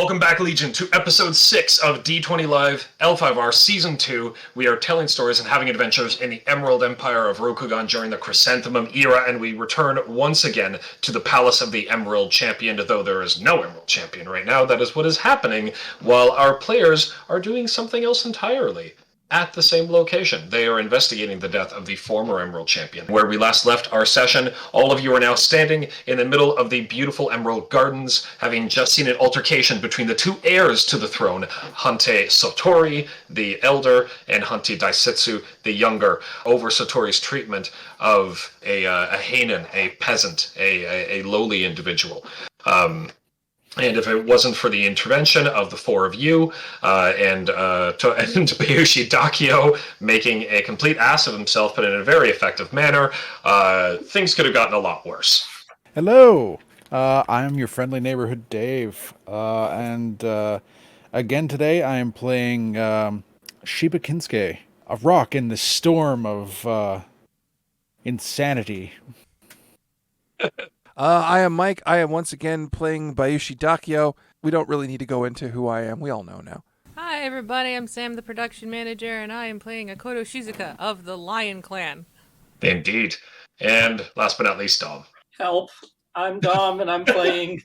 Welcome back, Legion, to episode 6 of D20 Live L5R Season 2. We are telling stories and having adventures in the Emerald Empire of Rokugan during the Chrysanthemum era, and we return once again to the Palace of the Emerald Champion, though there is no Emerald Champion right now. That is what is happening, while our players are doing something else entirely. At the same location. They are investigating the death of the former Emerald Champion. Where we last left our session, all of you are now standing in the middle of the beautiful Emerald Gardens, having just seen an altercation between the two heirs to the throne, Hante Satori, the elder, and Hante Daisetsu, the younger, over Satori's treatment of a Hainen, a peasant, a lowly individual. And if it wasn't for the intervention of the four of you and Bayushi Dakio making a complete ass of himself, but in a very effective manner, things could have gotten a lot worse. Hello, I am your friendly neighborhood Dave, and again today I am playing Shiba Kinsuke, a rock in the storm of insanity. I am Mike. I am once again playing Bayushi Dakio. We don't really need to go into who I am. We all know now. Hi, everybody. I'm Sam, the production manager, and I am playing Akoto Shizuka of the Lion Clan. Indeed. And last but not least, Dom. Help. I'm Dom, and I'm playing...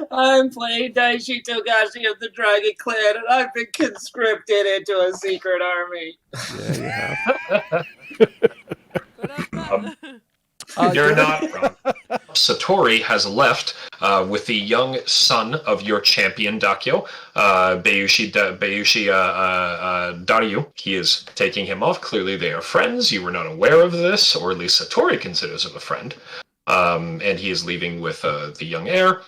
I'm playing Daishi Togashi of the Dragon Clan, and I've been conscripted into a secret army. Yeah, you have. You're not wrong. Satori has left with the young son of your champion, Dakio, Bayushi Daryu. He is taking him off. Clearly they are friends. You were not aware of this, or at least Satori considers him a friend. And he is leaving with the young heir.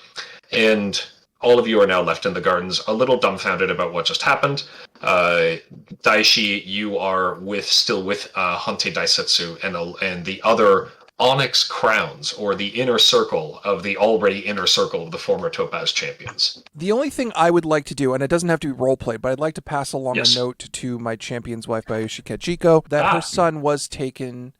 And all of you are now left in the gardens, a little dumbfounded about what just happened. Daishi, you are still with Hante Daisetsu and the other Onyx Crowns, or the inner circle of the already inner circle of the former Topaz champions. The only thing I would like to do, and it doesn't have to be roleplay, but I'd like to pass along Yes. a note to my champion's wife, Bayushi Kajiko, that her son was taken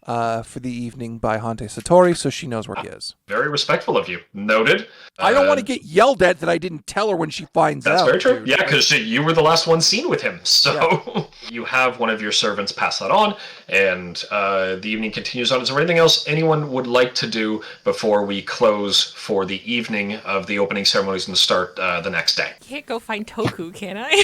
for the evening by Hante Satori, so she knows where he is. Very respectful of you. Noted. I don't want to get yelled at that I didn't tell her when she finds That's out. very true. Dude. Yeah, because you were the last one seen with him. So you have one of your servants pass that on, and the evening continues on. Is there anything else anyone would like to do before we close for the evening of the opening ceremonies and start the next day? Can't go find Toku, can I?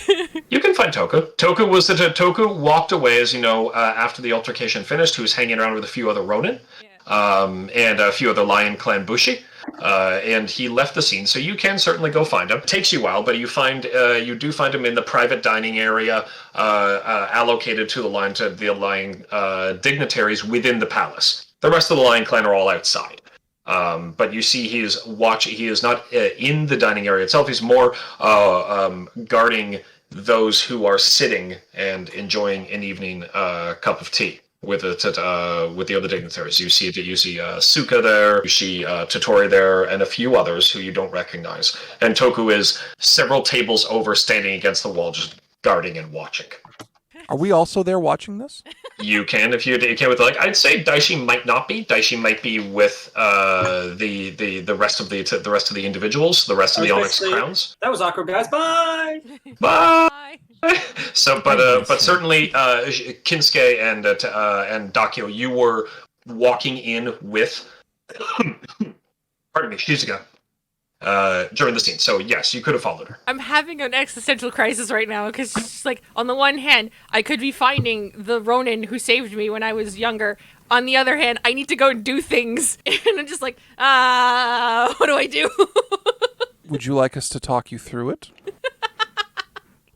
You can find Toku. Toku walked away, as you know, after the altercation finished. He was hanging around with a few other Ronin, and a few other Lion Clan Bushi. And he left the scene, so you can certainly go find him. It takes you a while, but you do find him in the private dining area allocated to the Lion dignitaries within the palace. The rest of the Lion Clan are all outside. But you see he is watching. He is not in the dining area itself. He's more guarding those who are sitting and enjoying an evening cup of tea with the other dignitaries. You see Suka there, you see Totori there, and a few others who you don't recognize. And Toku is several tables over, standing against the wall, just guarding and watching. Are we also there watching this? You can, if you can, with I'd say Daishi might not be. Daishi might be with the rest of the individuals, the rest of the Onyx Crowns. That was awkward, guys. Bye! Bye! Bye. So, but certainly, Kinsuke and Dakio, you were walking in with, pardon me, Shizuka, during the scene. So yes, you could have followed her. I'm having an existential crisis right now because, just like, on the one hand, I could be finding the Ronin who saved me when I was younger. On the other hand, I need to go and do things, and I'm just like, what do I do? Would you like us to talk you through it?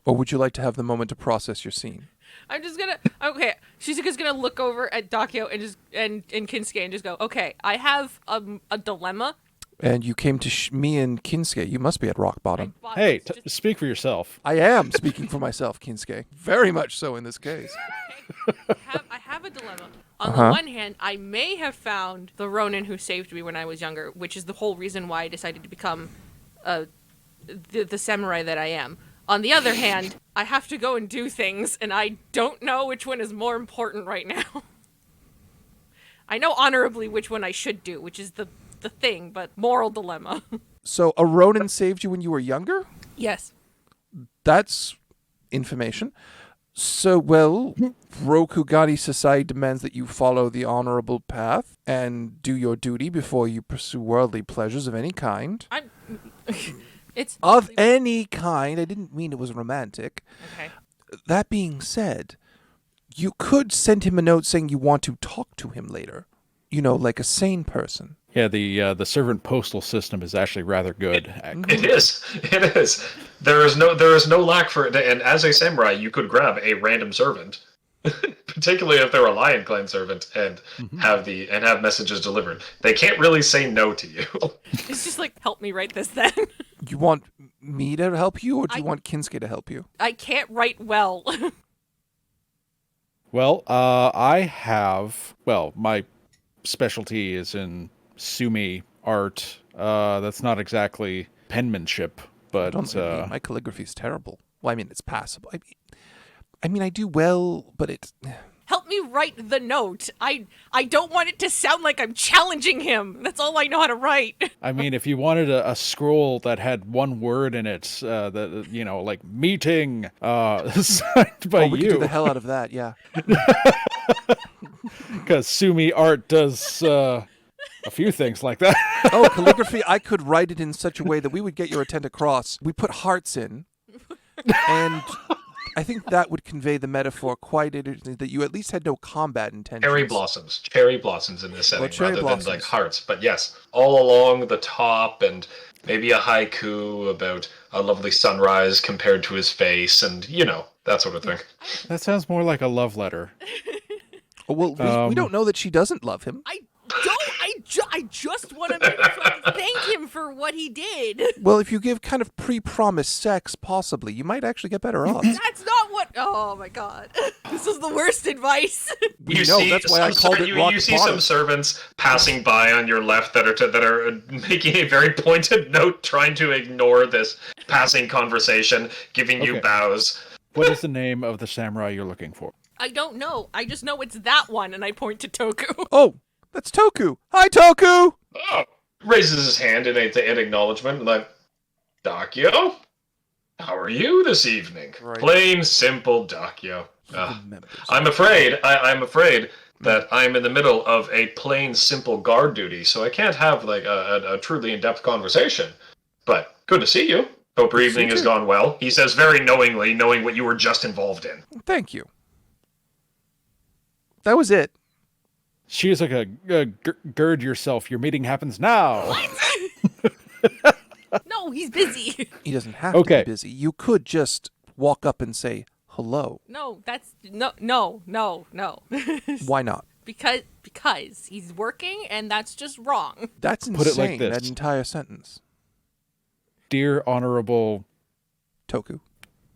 Or would you like to have the moment to process your scene? I'm just gonna, okay, Shizuka's gonna look over at Dakio and Kinsuke and just go, okay, I have a dilemma. And you came to me and Kinsuke. You must be at rock bottom. Hey, speak for yourself. I am speaking for myself, Kinsuke. Very much so in this case. I have a dilemma. On the one hand, I may have found the Ronin who saved me when I was younger, which is the whole reason why I decided to become the samurai that I am. On the other hand, I have to go and do things, and I don't know which one is more important right now. I know honorably which one I should do, which is the thing, but moral dilemma. So a Ronin saved you when you were younger? Yes. That's information. So, well, Rokugani Society demands that you follow the honorable path and do your duty before you pursue worldly pleasures of any kind. It's Of any kind. I didn't mean it was romantic. okay. That being said, you could send him a note saying you want to talk to him later. You know, like a sane person. Yeah, the servant postal system is actually rather good. It is. It is. There is no lack for it. And as a samurai, you could grab a random servant, particularly if they're a Lion Clan servant, and have messages delivered. They can't really say no to you. It's just like, help me write this then. You want me to help you, or do you want Kinsuke to help you? I can't write well. Well, my specialty is in sumi art. That's not exactly penmanship, but My calligraphy's terrible. Well, I mean, it's passable. I mean, I do well, but it's... Help me write the note. I don't want it to sound like I'm challenging him. That's all I know how to write. I mean, if you wanted a scroll that had one word in it, that like meeting, signed by we could do you, the hell out of that, yeah. because sumi art does a few things like that. Oh, calligraphy, I could write it in such a way that we would get your intent across. We put hearts in, and I think that would convey the metaphor quite interestingly, that you at least had no combat intentions. Cherry blossoms in this setting cherry rather blossoms. than like hearts. But yes, all along the top, and maybe a haiku about a lovely sunrise compared to his face, and that sort of thing. That sounds more like a love letter. Oh, well, we don't know that she doesn't love him. I don't. I just want to thank him for what he did. Well, if you give kind of pre-promised sex, possibly, you might actually get better odds. That's not what. Oh my god, this is the worst advice. That's why I called it rock You see bottom. some servants passing by on your left that are making a very pointed note, trying to ignore this passing conversation, giving you Okay. bows. What is the name of the samurai you're looking for? I don't know. I just know it's that one, and I point to Toku. Oh, that's Toku. Hi, Toku! Oh, raises his hand in acknowledgement, like, Dakyo, how are you this evening? Right. Plain, simple Dakyo. Members. I'm afraid that I'm in the middle of a plain, simple guard duty, so I can't have like a truly in-depth conversation. But good to see you. Hope your evening has gone well. He says very knowingly, knowing what you were just involved in. Thank you. That was it. She is like gird yourself. Your meeting happens now. No, he's busy. He doesn't have to Okay. be busy. You could just walk up and say hello. No, that's no. Why not? because he's working, and that's just wrong. That's insane, Put it like this. that entire sentence. Dear Honorable Toku.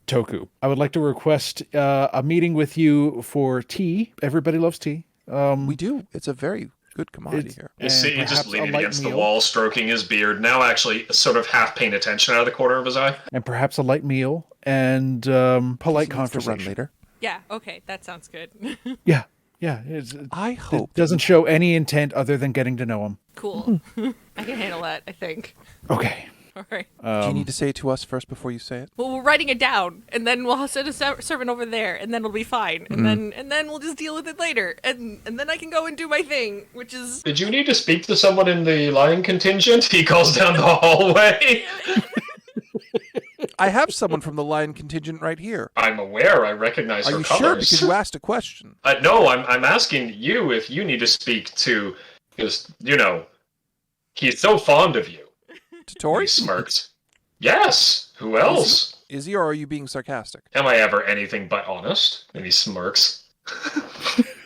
Toku, I would like to request a meeting with you for tea. Everybody loves tea. We do. It's a very good commodity It's- here. You see, and just perhaps a leaning light against the meal. wall, stroking his beard, now actually sort of half paying attention out of the corner of his eye. And perhaps a light meal and polite He needs to run conversation. later. Yeah. Okay, that sounds good. Yeah. I It hope. doesn't show any intent other than getting to know him. Cool. I can handle that, I think. Okay. All right. Do you need to say it to us first before you say it? Well, we're writing it down, and then we'll send a servant over there, and then it'll be fine, and then we'll just deal with it later, and then I can go and do my thing, which is. Did you need to speak to someone in the lion contingent? He calls down the hallway. I have someone from the Lion contingent right here. I'm aware. I recognize Are her you colors. sure? Because you asked a question. No, I'm asking you if you need to speak to, because he's so fond of you. He Totori? smirks. Yes. Who else? Is he, or are you being sarcastic? Am I ever anything but honest? And he smirks.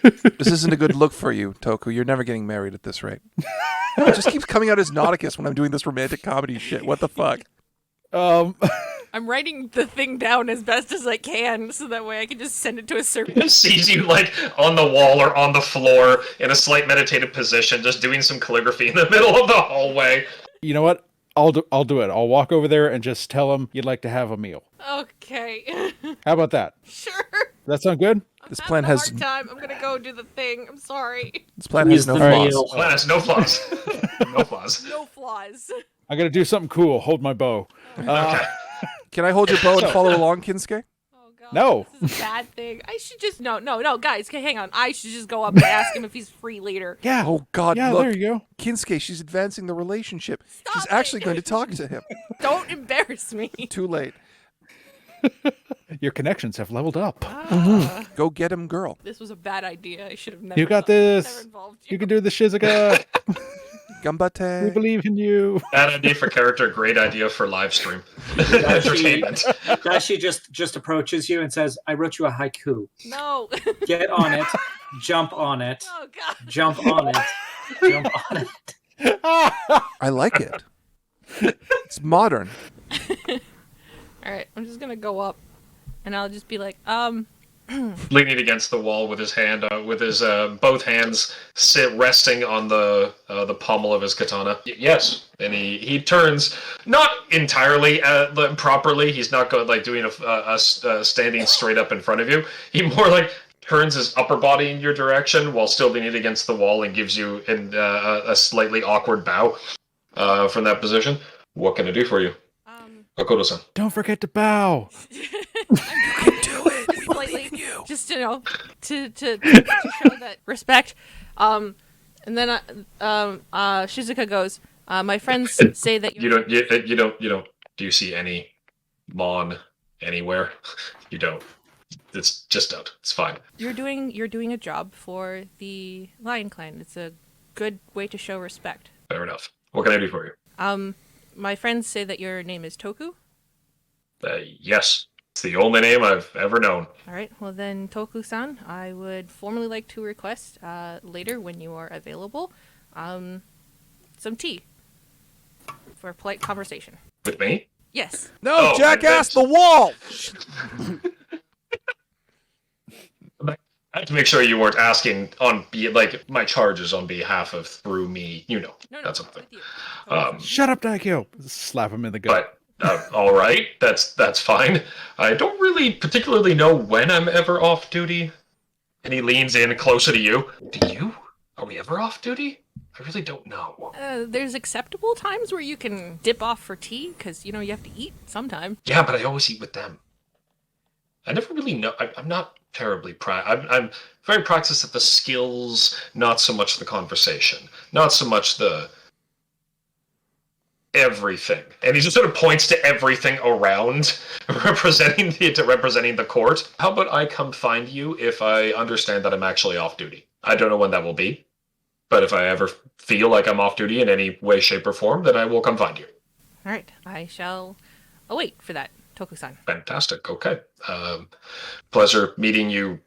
This isn't a good look for you, Toku. You're never getting married at this rate. It just keeps coming out as Nauticus when I'm doing this romantic comedy shit. What the fuck? I'm writing the thing down as best as I can, so that way I can just send it to a servant. He sees you like on the wall or on the floor in a slight meditative position, just doing some calligraphy in the middle of the hallway. You know what? I'll do it. I'll walk over there and just tell him you'd like to have a meal. Okay. How about that? Sure. That sound good? This I'm plan having a has hard time. I'm gonna go do the thing. I'm sorry. this plan has no flaws. Well, that's no flaws. No flaws. No flaws. I'm gonna do something cool. Hold my bow. Okay. Can I hold your bow and follow along, Kinsuke? Oh god. No. This is a bad thing. I should just no, guys, hang on. I should just go up and ask him if he's free later. Yeah. Oh God! Yeah, Look, there you go. Kinsuke, she's advancing the relationship. Stop She's it. actually going to talk to him. Don't embarrass me. Too late. Your connections have leveled up. Go get him, girl. This was a bad idea. I should have never. You got never this. involved You can do the Shizuka. We Gambate. believe in you. Bad idea for character, great idea for live stream. Entertainment. Dashi just approaches you and says, "I wrote you a haiku. No. Get on it. Jump on it. Oh god. Jump on it. Jump on it." I like it. It's modern. All right, I'm just gonna go up, and I'll just be like, Leaning against the wall with his hand, with his both hands resting on the pommel of his katana. Yes, and he turns not entirely properly. He's not doing a standing straight up in front of you. He more turns his upper body in your direction while still leaning against the wall and gives you a slightly awkward bow from that position. What can I do for you, Akoto-san? Don't forget to bow. slightly, just to show that respect. And then Shizuka goes, my friends say that you don't. Do you see any Mon anywhere? You don't. It's just don't. It's fine. you're doing a job for the Lion Clan. It's a good way to show respect. Fair enough. What can I do for you? My friends say that your name is Toku. Yes. It's the only name I've ever known. All right. Well then, Toku-san, I would formally like to request later when you are available, some tea for a polite conversation. With me? Yes. No, Oh, jackass, that's- the wall! I had to make sure you weren't asking my charges on behalf of through me. No, That's something. with you. Shut up, Daikyo. Slap him in the gut. But all right, that's fine. I don't really particularly know when I'm ever off duty. And he leans in closer to you. Do you? Are we ever off duty? I really don't know. There's acceptable times where you can dip off for tea, because, you have to eat sometime. Yeah, but I always eat with them. I never really know. I'm not terribly I'm very practiced at the skills, not so much the conversation, not so much the everything. And he just sort of points to everything around, representing the court. How about I come find you if I understand that I'm actually off duty? I don't know when that will be, but if I ever feel like I'm off duty in any way, shape, or form, then I will come find you. All right. I shall await for that, Toku-san. Fantastic. Okay. Pleasure meeting you.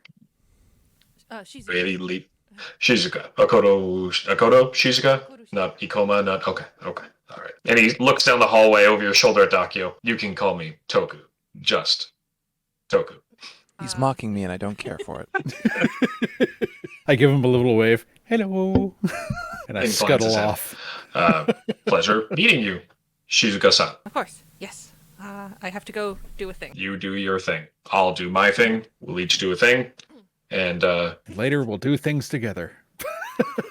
She's Really, Shizuka. Akoto, Shizuka? Not Ikoma, not... Okay, all right. And he looks down the hallway over your shoulder at Dakio. You can call me Toku. Just Toku. He's mocking me and I don't care for it. I give him a little wave. Hello. And I Inclines scuttle his head. off. Pleasure meeting you, Shizuka-san. Of course. Yes. I have to go do a thing. You do your thing. I'll do my thing. We'll each do a thing. And, Later, we'll do things together.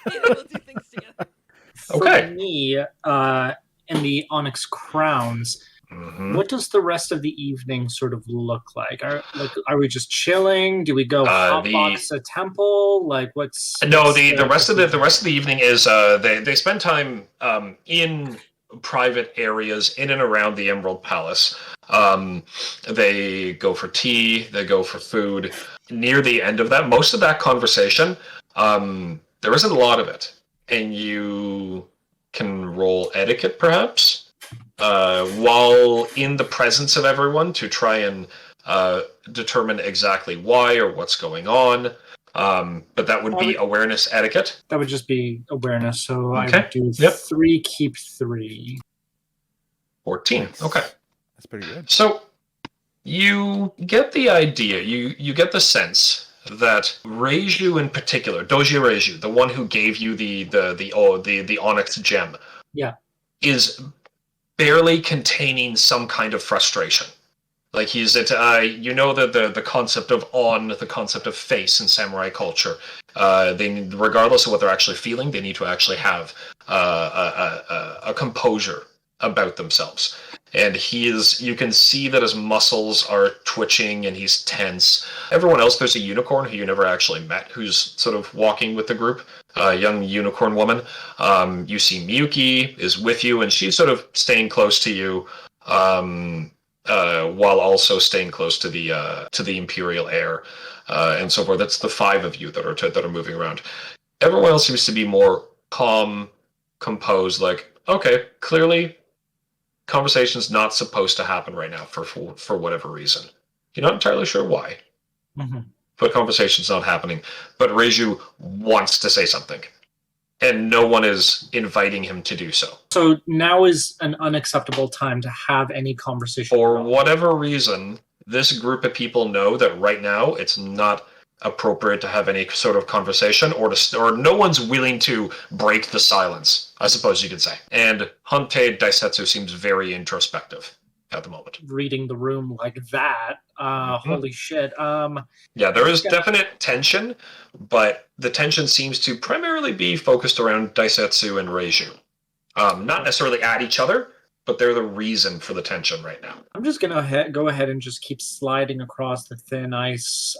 We'll do things together. Okay. For me, in the Onyx Crowns, what does the rest of the evening sort of look like? Are we just chilling? Do we go hotbox a temple? What's No, the rest of the evening is they spend time in private areas in and around the Emerald Palace. They go for tea, they go for food. Near the end of that, most of that conversation, there isn't a lot of it. And you can roll etiquette, perhaps, while in the presence of everyone to try and determine exactly why or what's going on. But that would be awareness etiquette. That would just be awareness. So Okay. I would do Yep. 3, keep 3. 14. Okay. That's pretty good. So you get the idea, you get the sense that Reiju in particular, Doji Reiju, the one who gave you the onyx gem, is barely containing some kind of frustration. Like he's the concept of on, the concept of face in samurai culture. Regardless of what they're actually feeling, they need to actually have a composure about themselves. And you can see that his muscles are twitching and he's tense. Everyone else, there's a unicorn who you never actually met who's sort of walking with the group, a young unicorn woman. You see Miyuki is with you, and she's sort of staying close to you, while also staying close to the Imperial heir, and so forth. That's the 5 of you that are moving around. Everyone else seems to be more calm, composed, like, okay, clearly conversation's not supposed to happen right now for whatever reason. You're not entirely sure why, but conversation's not happening. But Reiju wants to say something, and no one is inviting him to do so. So now is an unacceptable time to have any conversation. For whatever reason, this group of people know that right now it's not appropriate to have any sort of conversation, or no one's willing to break the silence, I suppose you could say. And Hante Daisetsu seems very introspective at the moment. Reading the room like that, holy shit. Yeah, there is definite tension, but the tension seems to primarily be focused around Daisetsu and Reiju. Not necessarily at each other, but they're the reason for the tension right now. I'm just going to go ahead and just keep sliding across the thin ice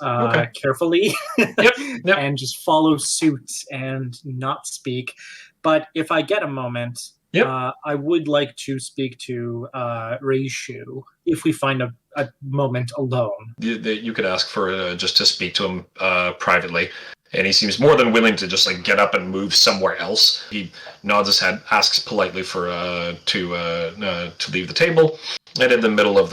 carefully Yep. and just follow suit and not speak. But if I get a moment, I would like to speak to Reishu if we find a moment alone. You could ask for just to speak to him privately. And he seems more than willing to just like get up and move somewhere else. He nods his head, asks politely for to leave the table, and in the middle of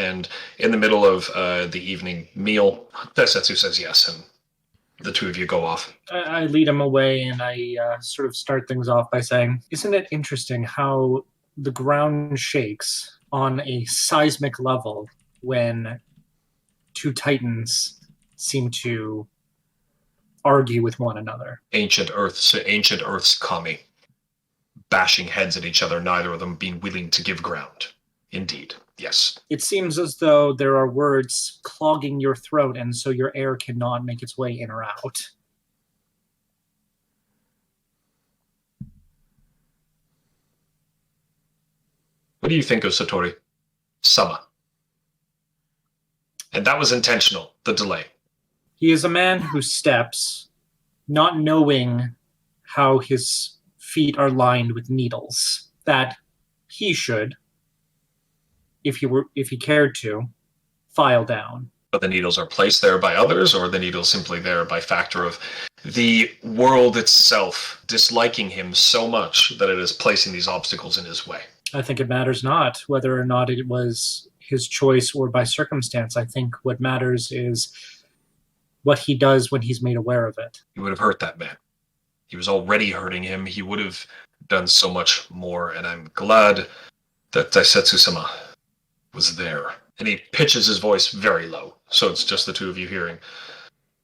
and in the middle of the evening meal, Daisetsu says yes, and the 2 of you go off. I lead him away, and I sort of start things off by saying, "Isn't it interesting how the ground shakes on a seismic level when 2 titans seem to argue with one another?" Ancient Earth's kami, bashing heads at each other, neither of them being willing to give ground. Indeed, yes. It seems as though there are words clogging your throat, and so your air cannot make its way in or out. What do you think of Satori Sama? And that was intentional, the delay. He is a man who steps, not knowing how his feet are lined with needles, that he should, if he cared to, file down. But the needles are placed there by others, or the needles simply there by factor of the world itself disliking him so much that it is placing these obstacles in his way? I think it matters not whether or not it was his choice or by circumstance. I think what matters is what he does when he's made aware of it. He would have hurt that man. He was already hurting him. He would have done so much more, and I'm glad that Daisetsu-sama was there. And he pitches his voice very low, so it's just the 2 of you hearing.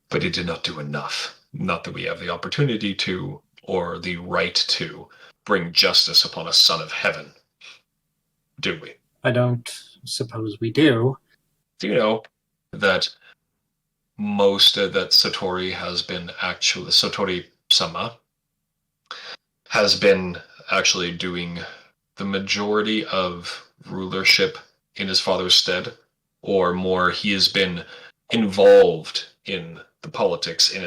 But he did not do enough. Not that we have the opportunity to, or the right to, bring justice upon a son of heaven. Do we? I don't suppose we do. Do you know that that Satori-sama has been actually doing the majority of rulership in his father's stead, or more, he has been involved in the politics in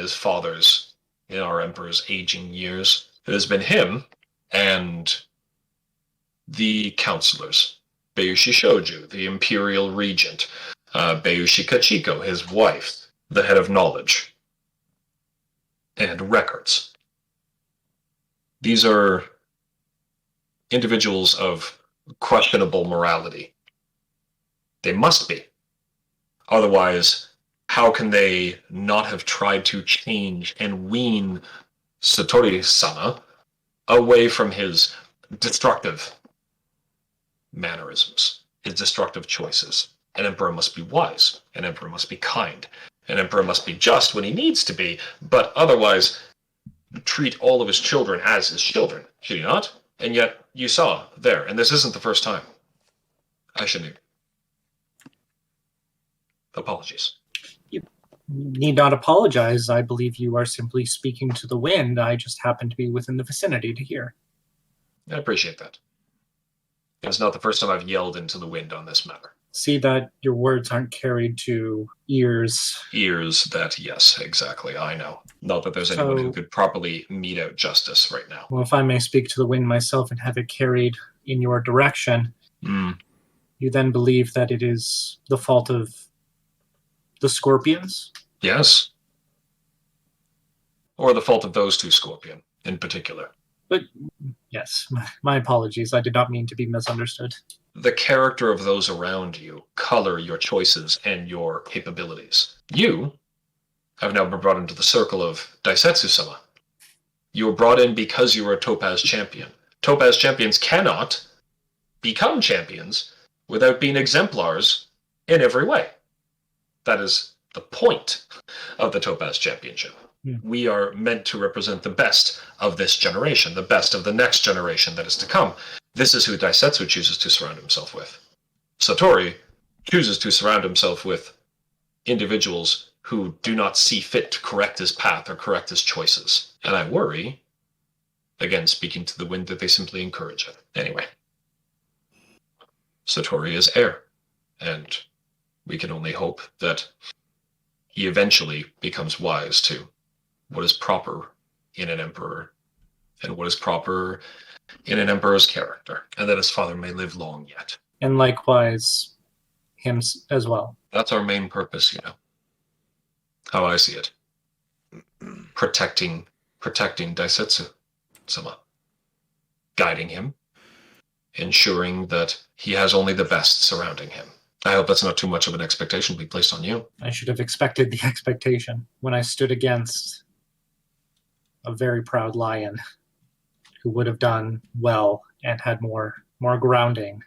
our emperor's aging years. It has been him and the counselors, Bayushi Shoju, the imperial regent, Bayushi Kachiko, his wife, the head of knowledge, and records. These are individuals of questionable morality. They must be. Otherwise, how can they not have tried to change and wean Satori-sama away from his destructive mannerisms, his destructive choices? An emperor must be wise. An emperor must be kind. An emperor must be just when he needs to be, but otherwise treat all of his children as his children, should he not? And yet, you saw there, and this isn't the first time. I shouldn't. Apologies. You need not apologize. I believe you are simply speaking to the wind. I just happen to be within the vicinity to hear. I appreciate that. It's not the first time I've yelled into the wind on this matter. See that your words aren't carried to ears. Ears that, yes, exactly, I know. Not that there's anyone who could properly mete out justice right now. Well, if I may speak to the wind myself and have it carried in your direction, you then believe that it is the fault of the scorpions? Yes. Or the fault of those two scorpion, in particular. But, yes, my apologies. I did not mean to be misunderstood. The character of those around you color your choices and your capabilities. You have now been brought into the circle of Daisetsu-sama. You were brought in because you were a Topaz champion. Topaz champions cannot become champions without being exemplars in every way. That is the point of the Topaz Championship. We are meant to represent the best of this generation, the best of the next generation that is to come. This is who Daisetsu chooses to surround himself with. Satori chooses to surround himself with individuals who do not see fit to correct his path or correct his choices. And I worry, again speaking to the wind, that they simply encourage it. Anyway, Satori is heir, and we can only hope that he eventually becomes wise to what is proper in an emperor and what is proper in an emperor's character, and that his father may live long yet. And likewise, him as well. That's our main purpose, you know. How I see it. Protecting Daisetsu-sama. Guiding him. Ensuring that he has only the best surrounding him. I hope that's not too much of an expectation to be placed on you. I should have expected the expectation when I stood against a very proud lion who would have done well and had more grounding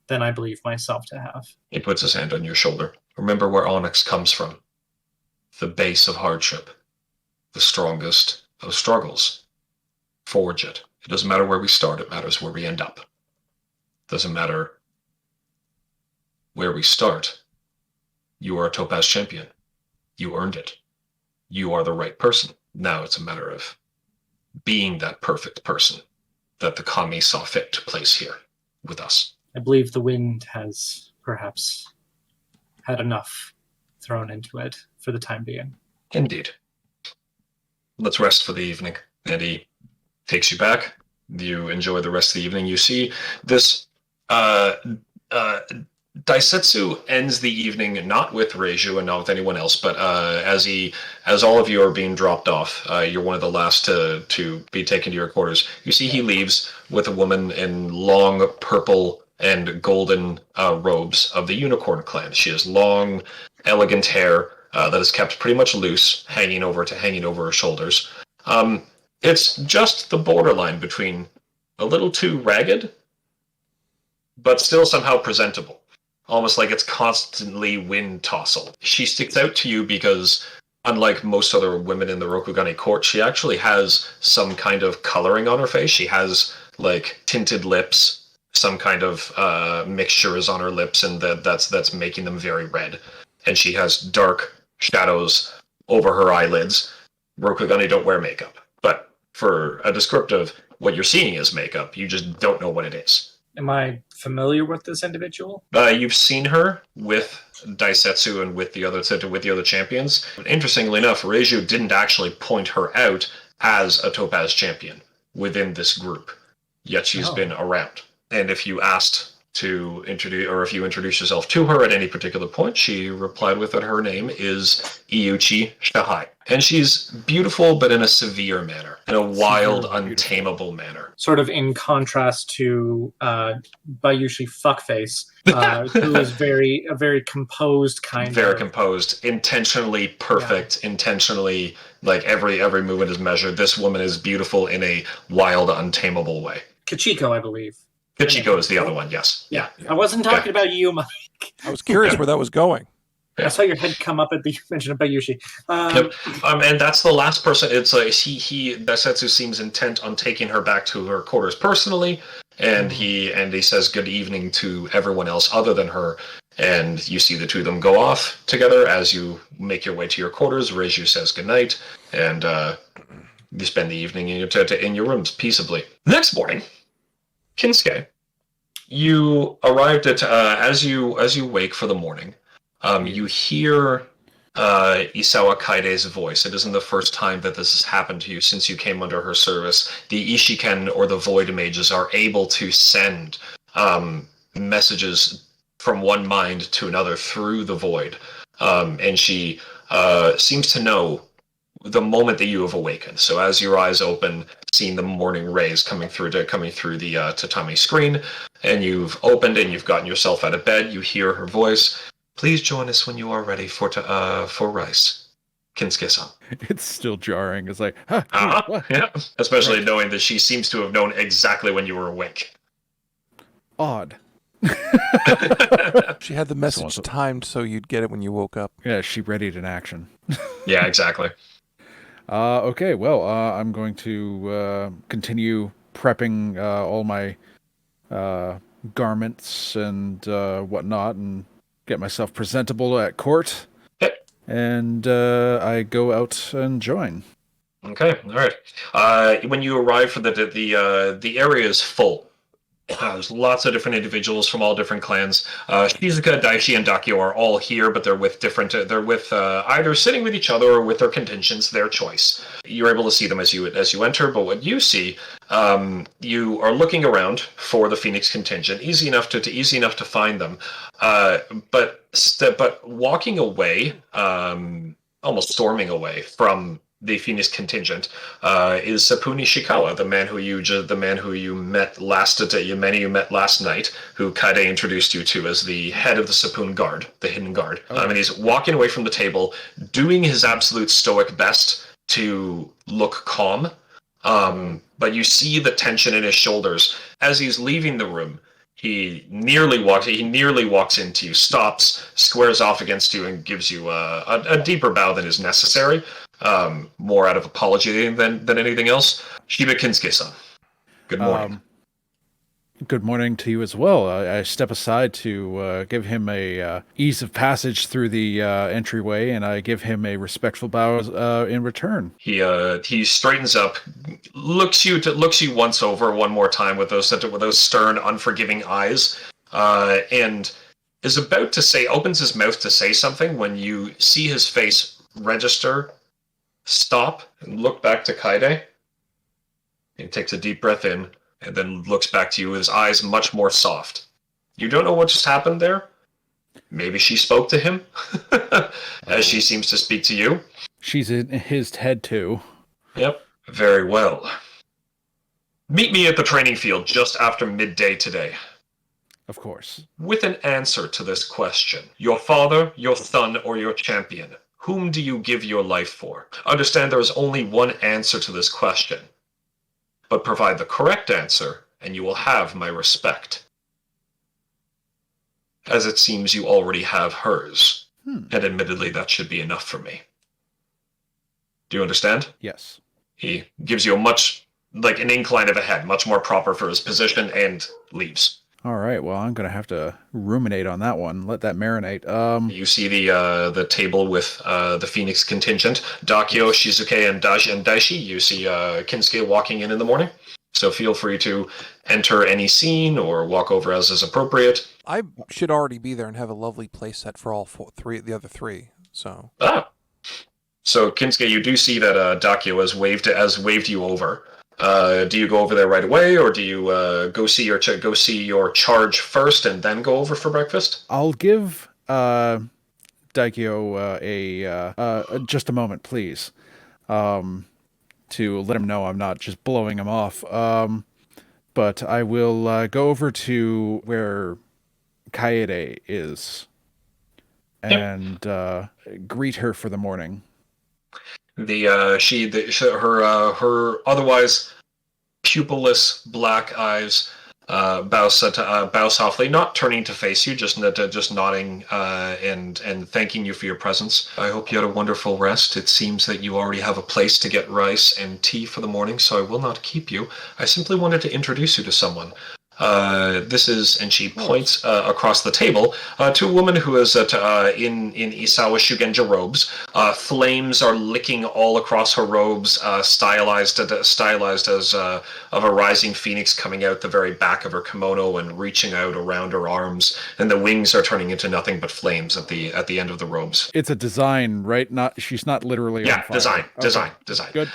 than I believe myself to have. He puts his hand on your shoulder. Remember where Onyx comes from. The base of hardship. The strongest of struggles. Forge it. It doesn't matter where we start, it matters where we end up. It doesn't matter where we start. You are a Topaz champion. You earned it. You are the right person. Now it's a matter of being that perfect person that the Kami saw fit to place here with us. I believe the wind has perhaps had enough thrown into it for the time being. Indeed. Let's rest for the evening. And he takes you back. You enjoy the rest of the evening. You see this Daisetsu ends the evening not with Reiju and not with anyone else, but as all of you are being dropped off, you're one of the last to be taken to your quarters. You see he leaves with a woman in long purple and golden robes of the Unicorn Clan. She has long, elegant hair that is kept pretty much loose, hanging over her shoulders. It's just the borderline between a little too ragged, but still somehow presentable. Almost like it's constantly wind tossle. She sticks out to you because, unlike most other women in the Rokugani court, she actually has some kind of coloring on her face. She has, like, tinted lips. Some kind of mixture is on her lips, and that's making them very red. And she has dark shadows over her eyelids. Rokugani don't wear makeup. But for a descriptive, what you're seeing is makeup. You just don't know what it is. Am I familiar with this individual? You've seen her with Daisetsu and with the other champions. But interestingly enough, Reiju didn't actually point her out as a Topaz champion within this group, yet she's been around. And if you asked to introduce, or if you introduce yourself to her at any particular point, she replied with that her name is Iuchi Shahai. And she's beautiful, but in a severe manner, in a wild, untamable manner. Sort of in contrast to Bayushi Fuckface, who is a very composed Very composed, intentionally perfect, intentionally, like every movement is measured. This woman is beautiful in a wild, untamable way. Kachiko, I believe. Kachiko is the other one, yes. Yeah. I wasn't talking about you, Mike. I was curious where that was going. I saw your head come up at the mention of Bayushi. And that's the last person. It's like Daisetsu seems intent on taking her back to her quarters personally, and he says good evening to everyone else other than her. And you see the two of them go off together as you make your way to your quarters. Reiju says goodnight, and you spend the evening in your rooms peaceably. The next morning, Kinsuke, You arrived at as you wake for the morning. You hear Isawa Kaide's voice. It isn't the first time that this has happened to you since you came under her service. The Ishiken or the Void Mages are able to send messages from one mind to another through the void, and she seems to know the moment that you have awakened. So as your eyes open, seeing the morning rays coming through the tatami screen, and you've opened and you've gotten yourself out of bed, you hear her voice. Please join us when you are ready for rice. Kinsuke-san. It's still jarring. It's like, what? Yeah. Especially knowing that she seems to have known exactly when you were awake. Odd. She had the message timed so you'd get it when you woke up. Yeah, she readied in action. Yeah, exactly. Okay, well, I'm going to continue prepping all my garments and whatnot and get myself presentable at court. Okay. And I go out and join. Okay, all right. When you arrive for the area is full. There's lots of different individuals from all different clans. Shizuka, Daishi, and Dakio are all here, but they're with different. They're with either sitting with each other or with their contingents, their choice. You're able to see them as you enter, but what you see, you are looking around for the Phoenix contingent. Easy enough to find them, but walking away, almost storming away from the Phoenix contingent is Sapuni Shikawa, the man who you met last night, who Kaide introduced you to as the head of the Sapun Guard, the Hidden Guard. Okay. And he's walking away from the table, doing his absolute stoic best to look calm. But you see the tension in his shoulders as he's leaving the room. He nearly walks into you, stops, squares off against you, and gives you a deeper bow than is necessary. More out of apology than anything else. Shiba Kinsuke-san, good morning. Good morning to you as well. I step aside to give him a ease of passage through the entryway, and I give him a respectful bow in return. He straightens up, looks you once over one more time with those stern, unforgiving eyes, and is about to say, opens his mouth to say something when you see his face register, stop, and look back to Kaide. He takes a deep breath in, and then looks back to you with his eyes much more soft. You don't know what just happened there. Maybe she spoke to him, as she seems to speak to you. She's in his head, too. Yep, very well. Meet me at the training field just after midday today. Of course. With an answer to this question. Your father, your son, or your champion. Whom do you give your life for? Understand there is only one answer to this question. But provide the correct answer, and you will have my respect. As it seems you already have hers. And admittedly, that should be enough for me. Do you understand? Yes. He gives you an incline of a head, much more proper for his position, and leaves. All right, well, I'm going to have to ruminate on that one. Let that marinate. You see the table with the Phoenix contingent, Dakio, Shizuke, and Daishi. You see Kinsuke walking in the morning. So feel free to enter any scene or walk over as is appropriate. I should already be there and have a lovely place set for all the other three. So. So Kinsuke, you do see that Dakio has waved you over. Do you go over there right away, or do you go see your charge first and then go over for breakfast? I'll give Daikyo just a moment, please, to let him know I'm not just blowing him off. But I will go over to where Kaede is and greet her for the morning. Her otherwise pupilless black eyes bow softly, not turning to face you, just nodding and thanking you for your presence. I hope you had a wonderful rest. It seems that you already have a place to get rice and tea for the morning, so I will not keep you. I simply wanted to introduce you to someone. This is, and she points across the table to a woman who is in Isawa Shugenja robes. Flames are licking all across her robes, stylized as of a rising phoenix coming out the very back of her kimono and reaching out around her arms, and the wings are turning into nothing but flames at the end of the robes. It's a design, right? She's not literally on fire. Design. Good.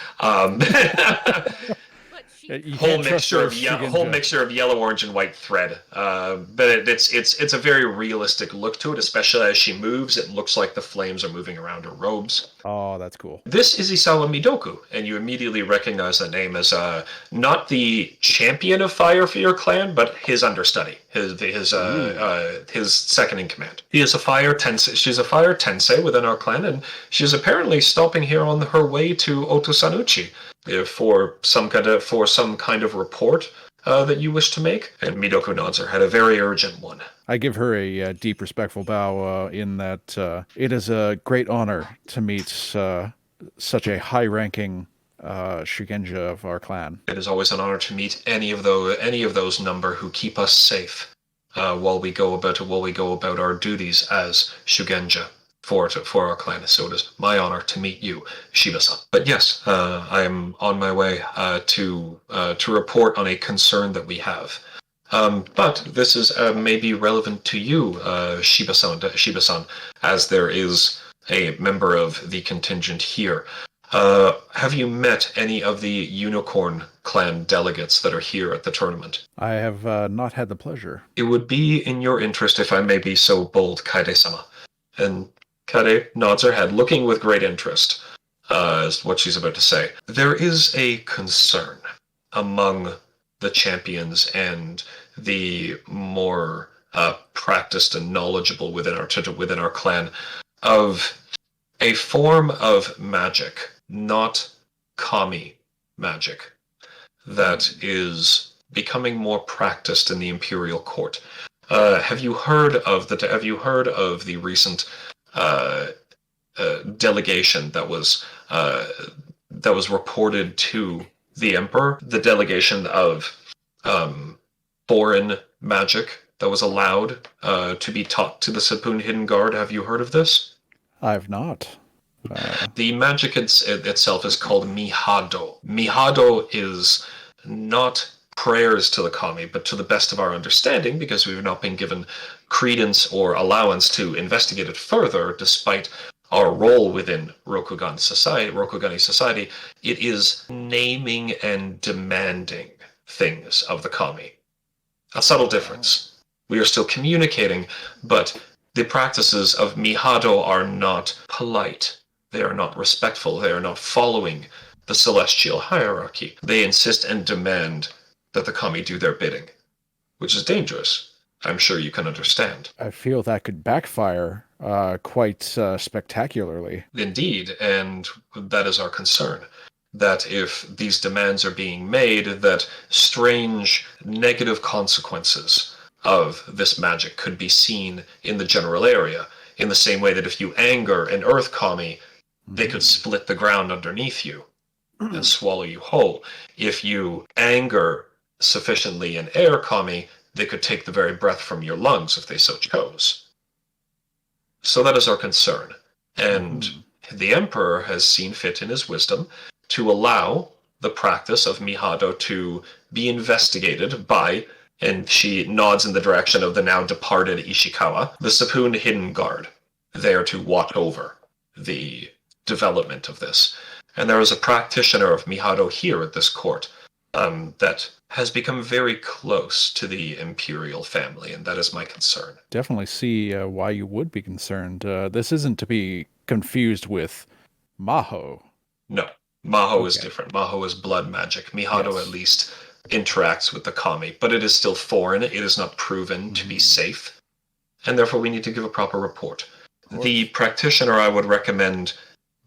Whole mixture of yellow, orange, and white thread. But it's a very realistic look to it, especially as she moves. It looks like the flames are moving around her robes. Oh, that's cool. This is Isawa Midoku, and you immediately recognize that name as not the champion of fire for your clan, but his understudy, his second in command. He is a fire tensei. She's a fire tensei within our clan, and she's apparently stopping here on her way to Otosanuchi for some kind of report that you wish to make. And Midoku nods her head, a very urgent one. I give her a deep, respectful bow in that it is a great honor to meet such a high-ranking Shugenja of our clan. It is always an honor to meet any of those number who keep us safe while we go about our duties as Shugenja for our clan. So it is my honor to meet you, Shiba-san. But yes, I am on my way to report on a concern that we have. But this is maybe relevant to you, Shiba-san, as there is a member of the contingent here. Have you met any of the Unicorn Clan delegates that are here at the tournament? I have not had the pleasure. It would be in your interest, if I may be so bold, Kaede-sama. And Kaede nods her head, looking with great interest, is what she's about to say. There is a concern among the champions and the more practiced and knowledgeable within our clan of a form of magic, not kami magic, that is becoming more practiced in the imperial court. Have you heard of the recent delegation that was reported to the emperor? The delegation of foreign magic that was allowed to be taught to the Sepun Hidden Guard. Have you heard of this? I've not. The magic itself is called Mihado. Mihado is not prayers to the kami, but to the best of our understanding, because we've not been given credence or allowance to investigate it further, despite our role within Rokugani society, it is naming and demanding things of the kami. A subtle difference. We are still communicating, but the practices of Mihado are not polite. They are not respectful. They are not following the celestial hierarchy. They insist and demand that the kami do their bidding, which is dangerous. I'm sure you can understand. I feel that could backfire quite spectacularly. Indeed, and that is our concern. That if these demands are being made, that strange negative consequences of this magic could be seen in the general area, in the same way that if you anger an earth kami, they could split the ground underneath you and swallow you whole. If you anger sufficiently an air kami, they could take the very breath from your lungs if they so chose. So that is our concern. And the emperor has seen fit in his wisdom to allow the practice of Mihado to be investigated by, and she nods in the direction of the now departed Ishikawa, the Sepun Hidden Guard. They are to watch over the development of this. And there is a practitioner of Mihado here at this court that has become very close to the imperial family, and that is my concern. Definitely see why you would be concerned. This isn't to be confused with Maho. No, Maho is different. Maho is blood magic. Mihado at least interacts with the kami, but it is still foreign. It is not proven to be safe, and therefore we need to give a proper report. The practitioner I would recommend,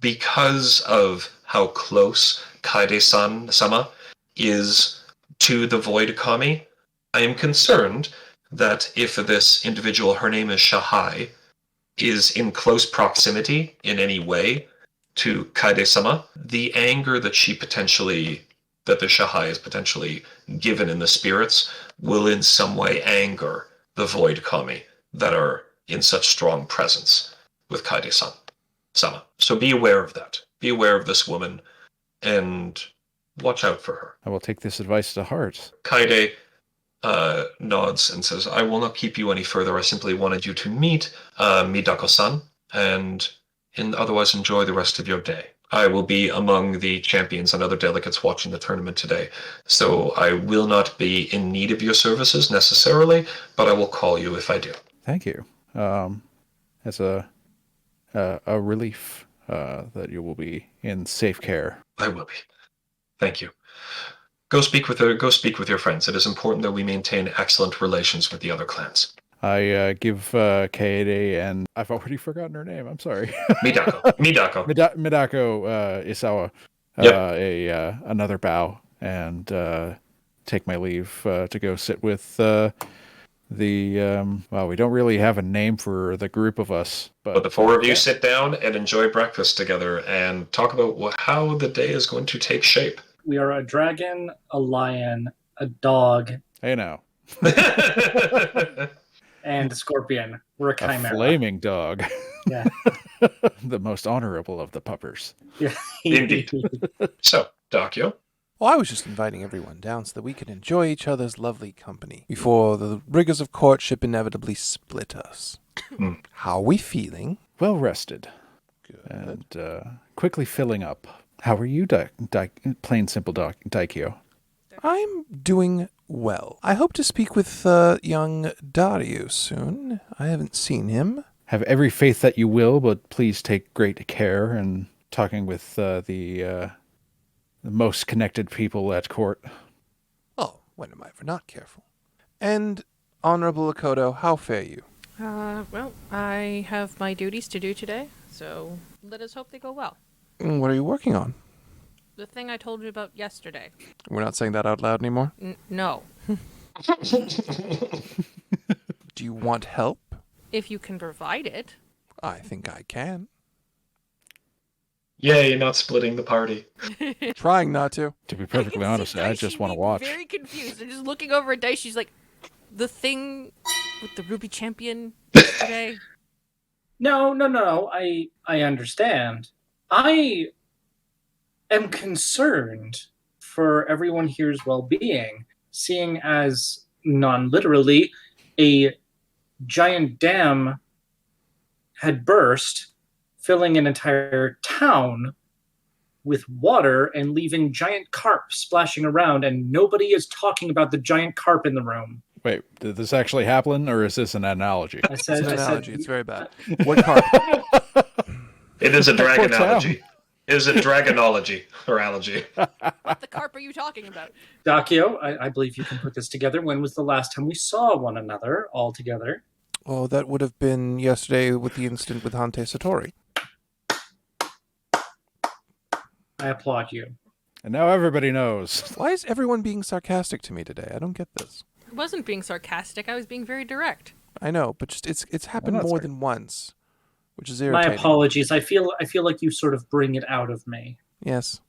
because of how close Kaede-sama is to the Void Kami, I am concerned that if this individual, her name is Shahai, is in close proximity in any way to Kaede-sama, the anger that she potentially that the Shahai is potentially given in the spirits will in some way anger the Void Kami that are in such strong presence with Kaide-san. Sama. So be aware of that. Be aware of this woman and watch out for her. I will take this advice to heart. Kaide nods and says, I will not keep you any further. I simply wanted you to meet Midako-san and otherwise enjoy the rest of your day. I will be among the champions and other delegates watching the tournament today, so I will not be in need of your services necessarily, but I will call you if I do. Thank you. As a relief that you will be in safe care. I will be. Thank you. Go speak with your friends. It is important that we maintain excellent relations with the other clans. I give Kaede, and I've already forgotten her name. I'm sorry. Midako. Midako Isawa. Another bow and take my leave to go sit with well, we don't really have a name for the group of us. But the four of you sit down and enjoy breakfast together and talk about how the day is going to take shape. We are a dragon, a lion, a dog. Hey now. And a scorpion. We're a chimera. A flaming dog. Yeah. The most honorable of the puppers. Yeah. Indeed. So, Dakio. Well, I was just inviting everyone down so that we could enjoy each other's lovely company before the rigors of courtship inevitably split us. How are we feeling? Well rested. Good. And quickly filling up. How are you, plain simple Daikyo? I'm doing well. I hope to speak with young Dario soon. I haven't seen him. Have every faith that you will, but please take great care in talking with the most connected people at court. Oh, when am I ever not careful? And, Honorable Akoto, how fare you? Well, I have my duties to do today, so let us hope they go well. What are you working on? The thing I told you about yesterday. We're not saying that out loud anymore? No. Do you want help? If you can provide it. I think I can. Yay, not splitting the party. Trying not to. To be perfectly honest, I just want to watch. Very confused. And just looking over at Dice, she's like, the thing with the Ruby Champion yesterday? No. I understand. I am concerned for everyone here's well-being, seeing as, non-literally, a giant dam had burst, filling an entire town with water and leaving giant carp splashing around, and nobody is talking about the giant carp in the room. Wait, did this actually happen, or is this an analogy? It's an analogy. It's very bad. What carp? It is a dragonology. It is a dragonology or allergy. What the carp are you talking about? Dakio, I believe you can put this together. When was the last time we saw one another all together? Oh, that would have been yesterday with the incident with Hante Satori. I applaud you. And now everybody knows. Why is everyone being sarcastic to me today? I don't get this. I wasn't being sarcastic. I was being very direct. I know, but just it's happened more than once, which is My irritating. apologies. I feel like you sort of bring it out of me. Yes.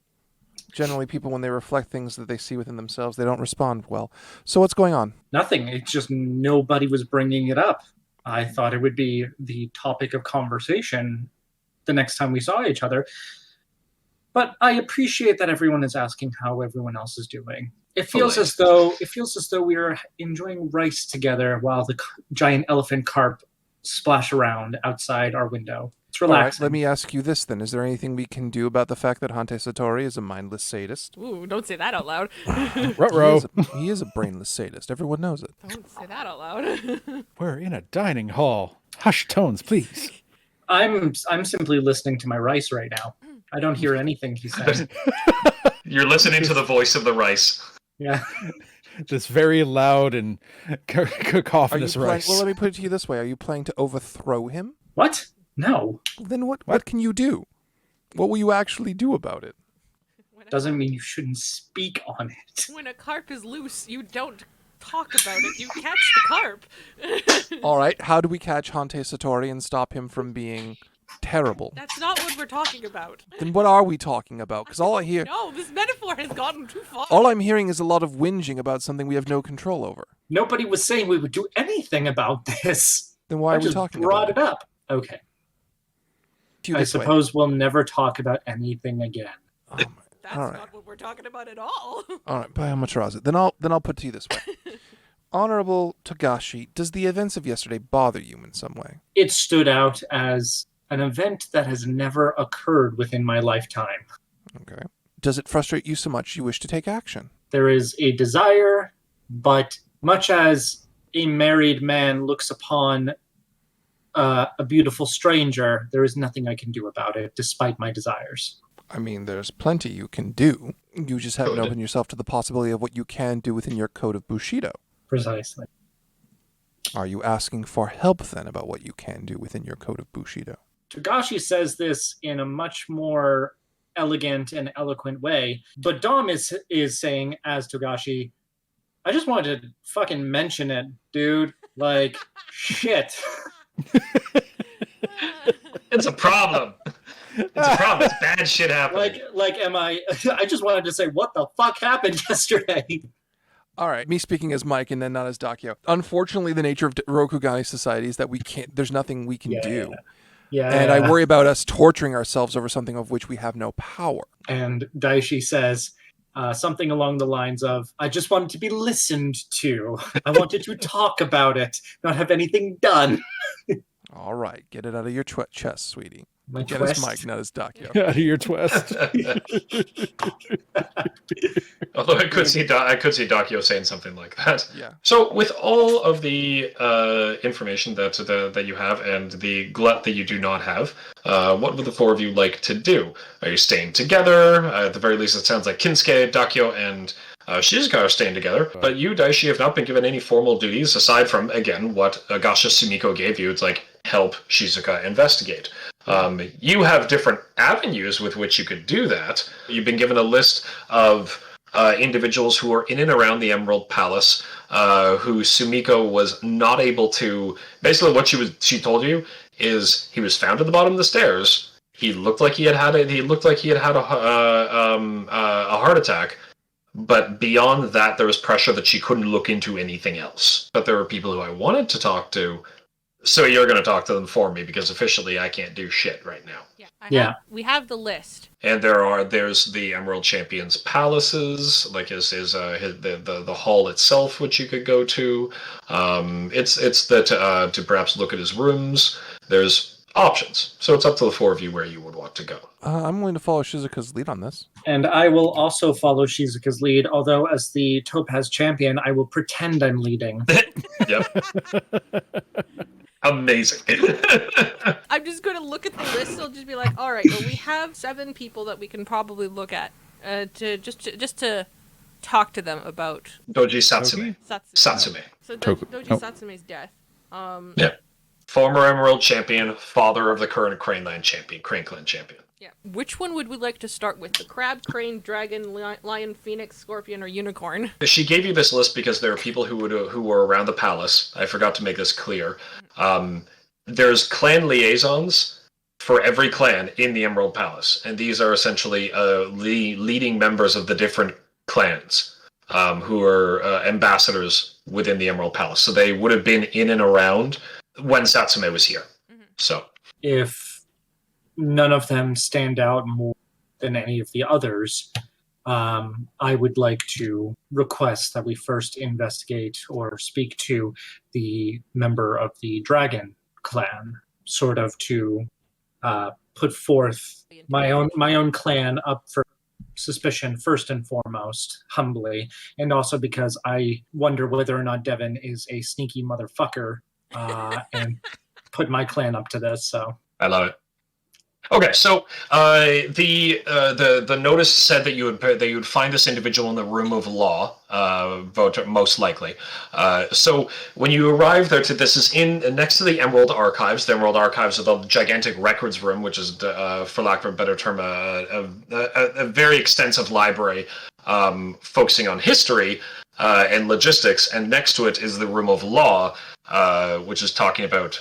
Generally, people, when they reflect things that they see within themselves, they don't respond well. So what's going on? Nothing. It's just nobody was bringing it up. I thought it would be the topic of conversation the next time we saw each other. But I appreciate that everyone is asking how everyone else is doing. It feels as though we are enjoying rice together while the giant elephant carp splash around outside our window. It's relaxing. All right, let me ask you this then. Is there anything we can do about the fact that Hante Satori is a mindless sadist? Ooh, don't say that out loud. Ruh-roh. He is a brainless sadist. Everyone knows it. Don't say that out loud. We're in a dining hall. Hush tones, please. I'm simply listening to my rice right now. I don't hear anything he's saying. You're listening to the voice of the rice. Yeah. This very loud and cacophonous rice. Well, let me put it to you this way. Are you planning to overthrow him? What? No. Then what can you do? What will you actually do about it? Doesn't mean you shouldn't speak on it. When a carp is loose, you don't talk about it. You catch the carp. All right. How do we catch Hante Satori and stop him from being terrible. That's not what we're talking about. Then what are we talking about? Because all I hear, No, this metaphor has gotten too far. all I'm hearing is a lot of whinging about something we have no control over. Nobody was saying we would do anything about this. Then why I are we just talking brought about it up. Okay. it? I suppose we'll never talk about anything again. Oh my. That's all right. not what we're talking about at all. All right, by Amaterasu. Then I'll put it to you this way. Honorable Togashi, does the events of yesterday bother you in some way? It stood out as an event that has never occurred within my lifetime. Okay. Does it frustrate you so much you wish to take action? There is a desire, but much as a married man looks upon a beautiful stranger, there is nothing I can do about it, despite my desires. I mean, there's plenty you can do. You just haven't opened yourself to the possibility of what you can do within your code of Bushido. Precisely. Are you asking for help, then, about what you can do within your code of Bushido? Togashi says this in a much more elegant and eloquent way, but Dom is saying, as Togashi, I just wanted to fucking mention it, dude. Like, shit. It's a problem. It's a problem. It's bad shit happening. I just wanted to say, what the fuck happened yesterday? All right, me speaking as Mike and then not as Dakio. Unfortunately, the nature of Rokugani society is that there's nothing we can do. Yeah. And I worry about us torturing ourselves over something of which we have no power. And Daishi says something along the lines of, I just wanted to be listened to. I wanted to talk about it, not have anything done. All right, get it out of your chest, sweetie. My Get twist. as Mike, not as Dakio. Out of your twist. Although I could see Dakio saying something like that. Yeah. So with all of the information that you have and the glut that you do not have, what would the four of you like to do? Are you staying together? At the very least, it sounds like Kinsuke, Dakio, and Shizuka are staying together. But you, Daishi, have not been given any formal duties aside from, again, what Agasha Sumiko gave you. It's like, help Shizuka investigate. You have different avenues with which you could do that. You've been given a list of individuals who are in and around the Emerald Palace, who Sumiko was not able to. Basically, what she told you is he was found at the bottom of the stairs. He looked like he had had a heart attack. But beyond that, there was pressure that she couldn't look into anything else. But there were people who I wanted to talk to. So you're going to talk to them for me because officially I can't do shit right now. We have the list. And there's the Emerald Champions Palaces, like the hall itself, which you could go to. It's to perhaps look at his rooms. There's options. So it's up to the four of you where you would want to go. I'm willing to follow Shizuka's lead on this. And I will also follow Shizuka's lead, although as the Topaz champion, I will pretend I'm leading. Yep. Amazing. I'm just going to look at the list. I'll just be like, all right, well, we have 7 people that we can probably look at to talk to them about Doji Satsume. Satsume. So Doji Satsume's death. Yeah. Former Emerald Champion, father of the current Crane Clan Champion. Yeah. Which one would we like to start with? The crab, crane, dragon, lion, phoenix, scorpion, or unicorn? She gave you this list because there are people who were around the palace. I forgot to make this clear. There's clan liaisons for every clan in the Emerald Palace, and these are essentially leading members of the different clans who are ambassadors within the Emerald Palace. So they would have been in and around when Satsume was here. Mm-hmm. So if none of them stand out more than any of the others, I would like to request that we first investigate or speak to the member of the Dragon clan, sort of to put forth my own clan up for suspicion first and foremost, humbly, and also because I wonder whether or not Devin is a sneaky motherfucker and put my clan up to this. So I love it. Okay, so the notice said that you would find this individual in the room of law, vote most likely. So when you arrive there, this is next to the Emerald Archives. The Emerald Archives are the gigantic records room, which is, for lack of a better term, a very extensive library focusing on history and logistics. And next to it is the room of law, which is talking about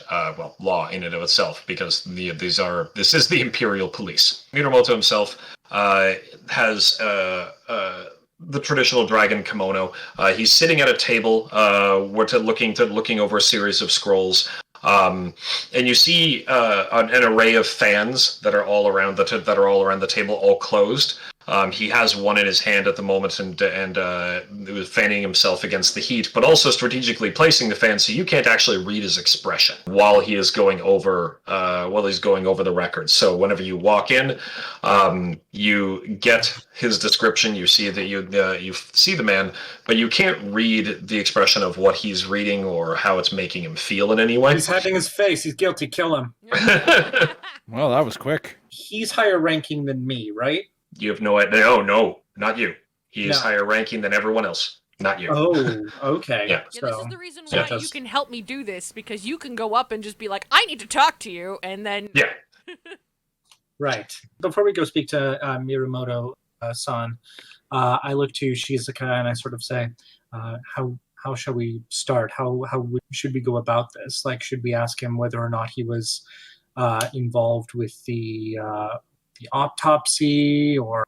law in and of itself, because this is the Imperial Police. Miramoto himself has the traditional dragon kimono. He's sitting at a table, looking over a series of scrolls. And you see an array of fans that are all around the table, all closed. He has one in his hand at the moment, and was fanning himself against the heat, but also strategically placing the fan so you can't actually read his expression while he is going over the records. So whenever you walk in, you get his description. You see that you see the man, but you can't read the expression of what he's reading or how it's making him feel in any way. He's hiding his face. He's guilty. Kill him. Well, that was quick. He's higher ranking than me, right? You have no idea. Oh, no, not you. He is higher ranking than everyone else. Not you. Oh, okay. Yeah. Yeah, this is the reason why you can help me do this, because you can go up and just be like, I need to talk to you, and then... Yeah. Right. Before we go speak to Miramoto-san, I look to Shizuka and I sort of say, how shall we start? How should we go about this? Like, should we ask him whether or not he was involved with the autopsy, or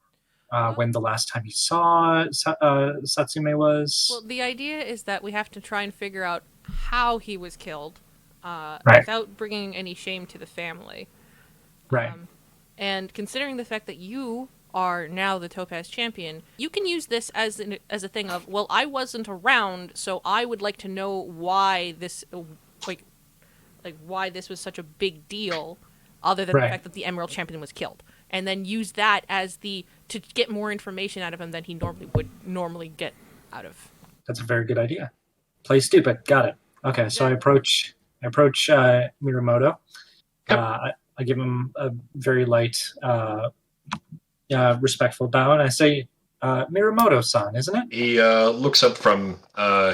when the last time he saw Satsume was? Well, the idea is that we have to try and figure out how he was killed without bringing any shame to the family. Right. And considering the fact that you are now the Topaz champion, you can use this as a thing of, well, I wasn't around, so I would like to know why this, why this was such a big deal, other than the fact that the Emerald Champion was killed. And then use that as to get more information out of him than he normally get out of. That's a very good idea. Play stupid. Got it. Okay, so I approach Miramoto. I give him a very light, respectful bow, and I say, Miramoto-san, isn't it? He looks up from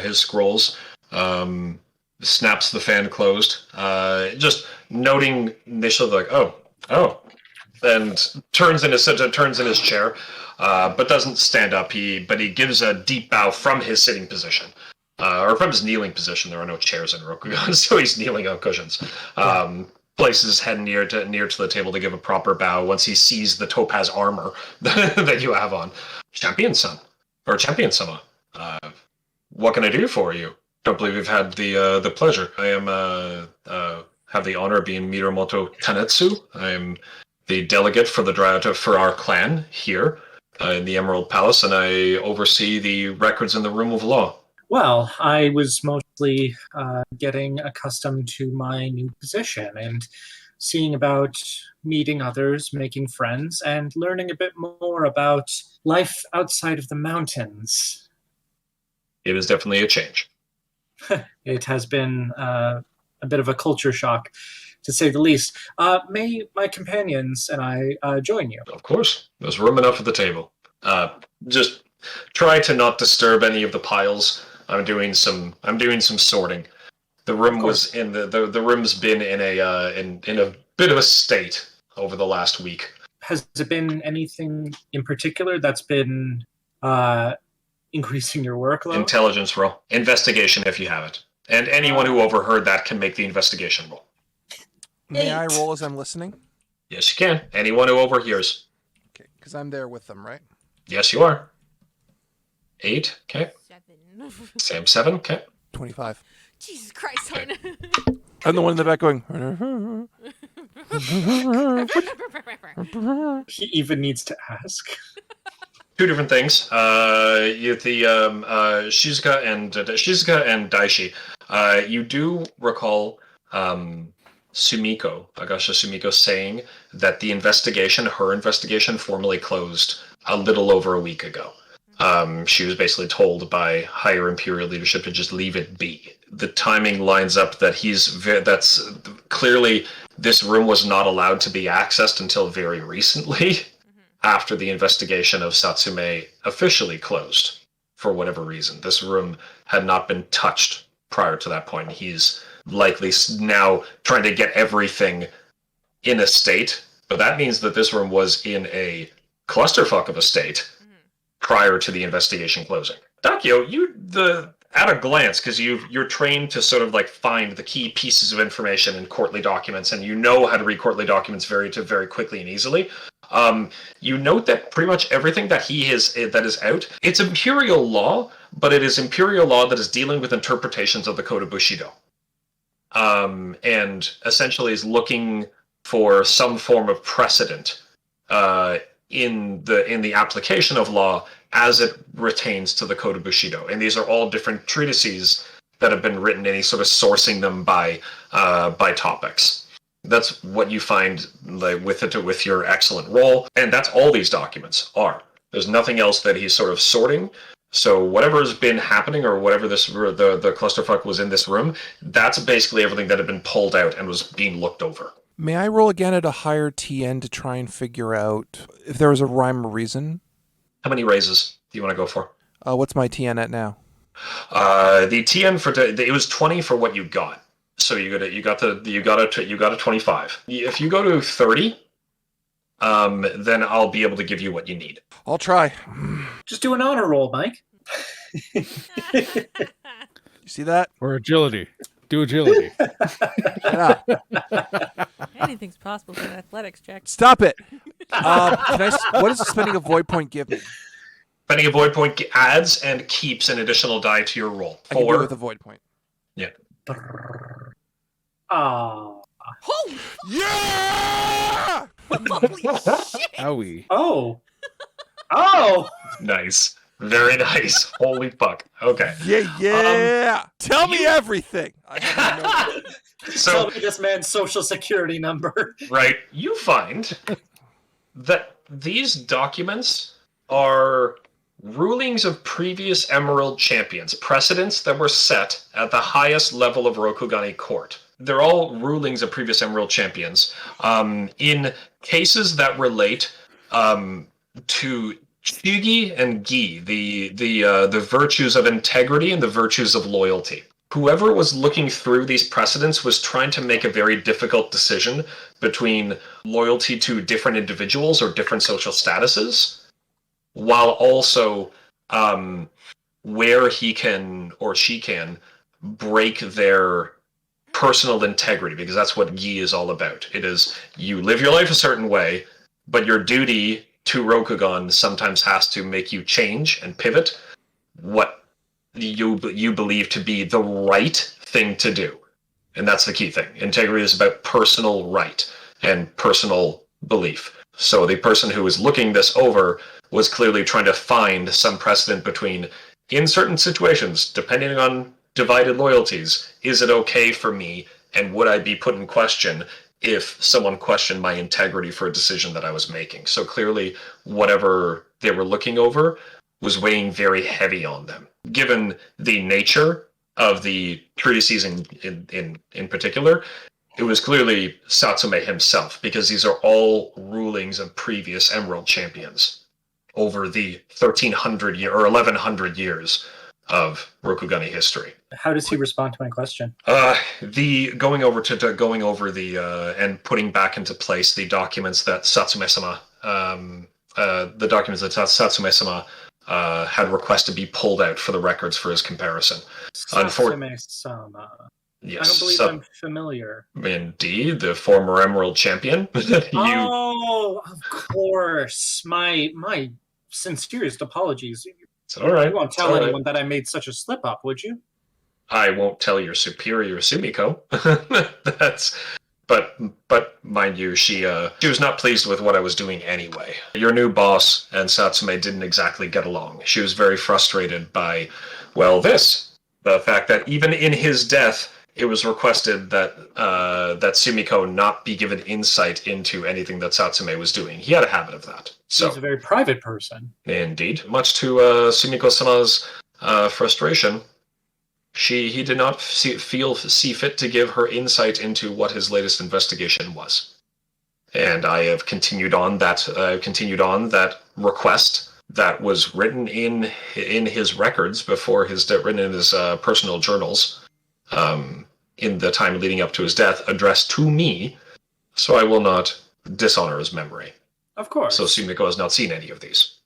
his scrolls, snaps the fan closed, just noting initially like, oh, and turns in his chair, but doesn't stand up. But he gives a deep bow from his sitting position, or from his kneeling position. There are no chairs in Rokugan, so he's kneeling on cushions. Places his head near to the table to give a proper bow once he sees the topaz armor that you have on. Champion-sama, what can I do for you? Don't believe we've had the pleasure. I am have the honor of being Miramoto Tanetsu. I am the delegate for our clan here in the Emerald Palace, and I oversee the records in the Room of Law. Well, I was mostly getting accustomed to my new position and seeing about meeting others, making friends, and learning a bit more about life outside of the mountains. It is definitely a change. It has been a bit of a culture shock, to say the least. May my companions and I join you? Of course. There's room enough at the table. Just try to not disturb any of the piles. I'm doing some sorting. The room was in the room's been in a bit of a state over the last week. Has it been anything in particular that's been increasing your workload? Intelligence roll. Investigation if you have it. And anyone who overheard that can make the investigation roll. May I roll as I'm listening? Yes, you can. Anyone who overhears. Okay, because I'm there with them, right? Yes, you are. 8, okay. 7. Sam 7, okay. 25. Jesus Christ, son. I'm the one in the back going... He even needs to ask. Two different things. Shizuka and Daishi. You do recall Agasha Sumiko saying that her investigation formally closed a little over a week ago. She was basically told by higher imperial leadership to just leave it be. The timing lines up that that's clearly this room was not allowed to be accessed until very recently, after the investigation of Satsume officially closed for whatever reason. This room had not been touched prior to that point. He's likely now trying to get everything in a state, but that means that this room was in a clusterfuck of a state prior to the investigation closing. Takio, at a glance, because you're trained to sort of like find the key pieces of information in courtly documents, and you know how to read courtly documents very quickly and easily. You note that pretty much everything that that is out, it's imperial law, but it is imperial law that is dealing with interpretations of the Code of Bushido, and essentially is looking for some form of precedent in the application of law as it retains to the Code of Bushido. And these are all different treatises that have been written, and he's sort of sourcing them by topics. That's what you find with your excellent roll, and that's all these documents are. There's nothing else that he's sort of sorting. So whatever's been happening, or whatever the clusterfuck was in this room, that's basically everything that had been pulled out and was being looked over. May I roll again at a higher TN to try and figure out if there was a rhyme or reason? How many raises do you want to go for? What's my TN at now? The TN it was 20 for what you got. So you got a 25. If you go to 30, then I'll be able to give you what you need. I'll try. Just do an honor roll, Mike. You see that? Or agility. Do agility. Shut up. Anything's possible for an athletics check. Stop it. What does spending a void point give me? Spending a void point adds and keeps an additional die to your roll. I can do it with a void point. Yeah. Oh. Holy Yeah! shit! Owie. Oh. Oh. Nice. Very nice. Holy fuck. Okay. Yeah. Tell me everything. I have no idea. So, Tell me this man's social security number. right, you find that these documents are rulings of previous Emerald champions, precedents that were set at the highest level of Rokugani court. They're all rulings of previous Emerald champions in cases that relate to Chugi and Gi, the virtues of integrity and the virtues of loyalty. Whoever was looking through these precedents was trying to make a very difficult decision between loyalty to different individuals or different social statuses, while also where he can or she can break their personal integrity, because that's what Gi is all about. It is, you live your life a certain way, but your duty to Rokugan sometimes has to make you change and pivot what you believe to be the right thing to do. And that's the key thing. Integrity is about personal right and personal belief. So the person who was looking this over was clearly trying to find some precedent between, in certain situations, depending on divided loyalties, is it okay for me, and would I be put in question if someone questioned my integrity for a decision that I was making? So clearly, whatever they were looking over was weighing very heavy on them. Given the nature of the treatises in particular, it was clearly Satsume himself, because these are all rulings of previous Emerald champions over the 1,300 or 1,100 years of Rokugani history. How does he respond to my question? The going over the and putting back into place the documents that Satsume-sama had requested to be pulled out for the records for his comparison. Satsume-sama. Yes, I don't believe I'm familiar. Indeed, the former Emerald champion. Oh, of course. My sincerest apologies. It's all right. You won't tell anyone that I made such a slip up, would you? I won't tell your superior, Sumiko. But mind you, she was not pleased with what I was doing anyway. Your new boss and Satsume didn't exactly get along. She was very frustrated by, the fact that even in his death, it was requested that Sumiko not be given insight into anything that Satsume was doing. He had a habit of that. So he's a very private person. Indeed. Much to Sumiko-sama's frustration, he did not see fit to give her insight into what his latest investigation was. And I have continued on that request that was written in his records before written in his personal journals in the time leading up to his death, addressed to me, so I will not dishonor his memory. Of course. So Sumiko has not seen any of these.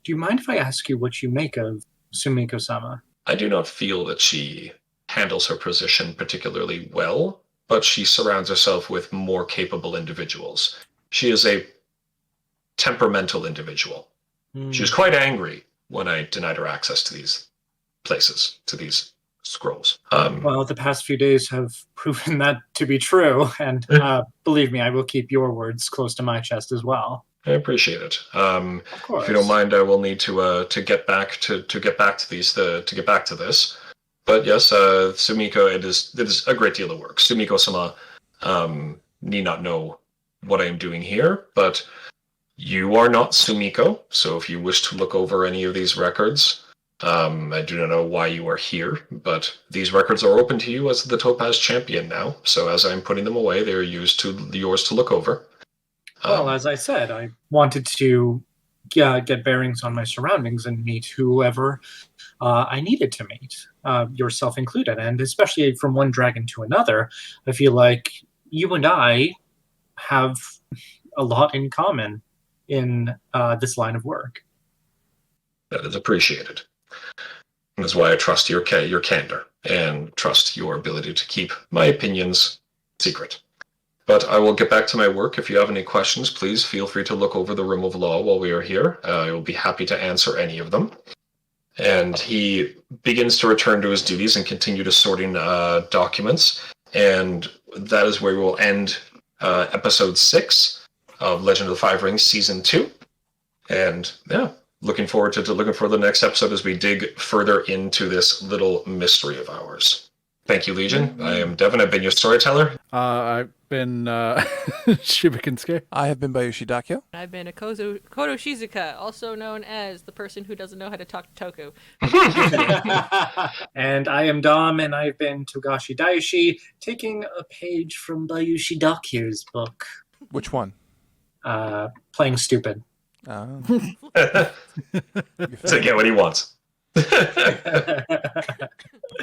Do you mind if I ask you what you make of Sumiko-sama? I do not feel that she handles her position particularly well, but she surrounds herself with more capable individuals. She is a temperamental individual. She was quite angry when I denied her access to these places, to these scrolls. Well, the past few days have proven that to be true, and believe me, I will keep your words close to my chest as well. I appreciate it. Of course. If you don't mind, I will need to get back to this. But yes, Sumiko, it is a great deal of work. Sumiko-sama need not know what I am doing here, but you are not Sumiko, so if you wish to look over any of these records, I do not know why you are here, but these records are open to you as the Topaz champion now. So as I'm putting them away, they are yours to look over. Well, as I said, I wanted to get bearings on my surroundings and meet whoever I needed to meet, yourself included. And especially from one dragon to another, I feel like you and I have a lot in common in this line of work. That is appreciated. That's why I trust your candor and trust your ability to keep my opinions secret. But I will get back to my work. If you have any questions, please feel free to look over the Room of Law while we are here. I will be happy to answer any of them. And he begins to return to his duties and continue to sorting documents. And that is where we will end episode 6 of Legend of the Five Rings Season 2. And yeah, looking forward to the next episode as we dig further into this little mystery of ours. Thank you, Legion. I am Devin. I've been your storyteller. I've been Shiba Kinsuke. I have been Bayushi Dakyo. I've been a Kodo Shizuka, also known as the person who doesn't know how to talk to Toku. And I am Dom, and I've been Togashi Daishi, taking a page from Bayushi Dakyo's book. Which one? Playing stupid. Oh. To get what he wants.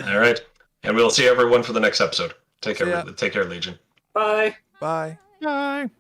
All right. And we'll see everyone for the next episode. Take care, Legion. Bye. Bye. Bye.